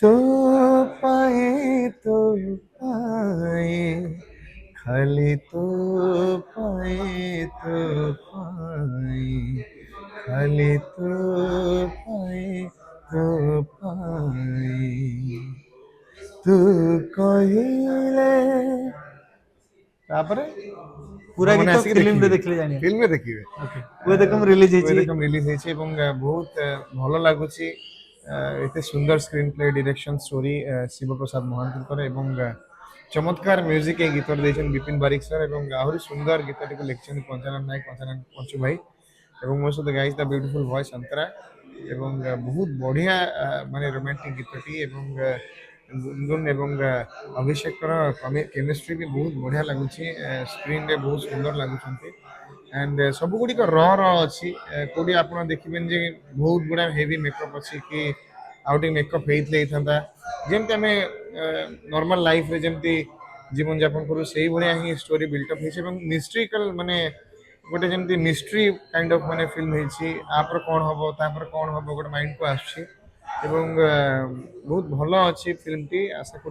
तो पाए तो पाए खाली तो पाए तो पाए खाली तो पाए तो पाए तू କହିଲେ ତାପରେ पूरा ଆପଣମାନେ गीत ଆସିକି फिल्म रे ଦେଖିବେ देखले जानी। ଫିଲ୍ମରେ ଦେଖିବେ ओके वो देखम रिलीज କୁଏ ହେଇଛି। ଦେଖମ ରିଲିଜ ହେଇଛି ଏବଂ ବହୁତ ଭଲ ଲାଗୁଛି ଏତେ ସୁନ୍ଦର screen play direction story Shivaprasad ମହାନ୍ତିଙ୍କର ଏବଂ ଚମତ୍କାର ମ୍ୟୁଜିକ ଏ ଗୀତରେ ଦେଇଛନ୍ତି ବିପିନ ବାରିକ ସାର୍ ଏବଂ ଆହୁରି ସୁନ୍ଦର ଗୀତଟିକୁ ଲେଖିଛନ୍ତି ପଞ୍ଚାନନ ନାୟକ ପଞ୍ଚାନନ ପଞ୍ଚୁ ଭାଇ ଏବଂ ମୋ ସହିତ ଗାଇଛି ଦ ବ୍ୟୁଟିଫୁଲ ଭଏସ୍ ଅନ୍ତରା ଏବଂ ବହୁତ ବଢ଼ିଆ ମାନେ ରୋମାଣ୍ଟିକ ଗୀତଟି ଏବଂ ଗୁନଗୁନ ଏବଂ ଅଭିଷେକର କେମିଷ୍ଟ୍ରି ବି ବହୁତ ବଢ଼ିଆ ଲାଗୁଛି ସ୍କ୍ରିନ୍ରେ ବହୁତ ସୁନ୍ଦର ଲାଗୁଛନ୍ତି ଆଣ୍ଡ ସବୁଗୁଡ଼ିକ ର ଅଛି କେଉଁଠି ଆପଣ ଦେଖିବେନି ଯେ ବହୁତ ଗୁଡ଼ା ହେଭି ମେକଅପ୍ ଅଛି କି ଆଉ ଟିକେ ମେକଅପ୍ ହେଇଥିଲେ ହେଇଥାନ୍ତା ଯେମିତି ଆମେ ନର୍ମାଲ ଲାଇଫରେ ଯେମିତି ଜୀବନଯାପନ କରୁ ସେଇଭଳିଆ ହିଁ ଷ୍ଟୋରି ବିଲ୍ଡଅପ୍ ହେଇଛି ଏବଂ ମିଷ୍ଟ୍ରିକାଲ ମାନେ ଗୋଟେ ଯେମିତି ମିଷ୍ଟ୍ରି କାଇଣ୍ଡ ଅଫ୍ ମାନେ ଫିଲ୍ମ ହେଇଛି ଆପରେ କ'ଣ ହବ ତାପରେ କ'ଣ ହବ ଗୋଟେ ମାଇଣ୍ଡକୁ ଆସୁଛି ଏବଂ ବହୁତ ଭଲ ଅଛି ଫିଲ୍ମଟି ଆଶା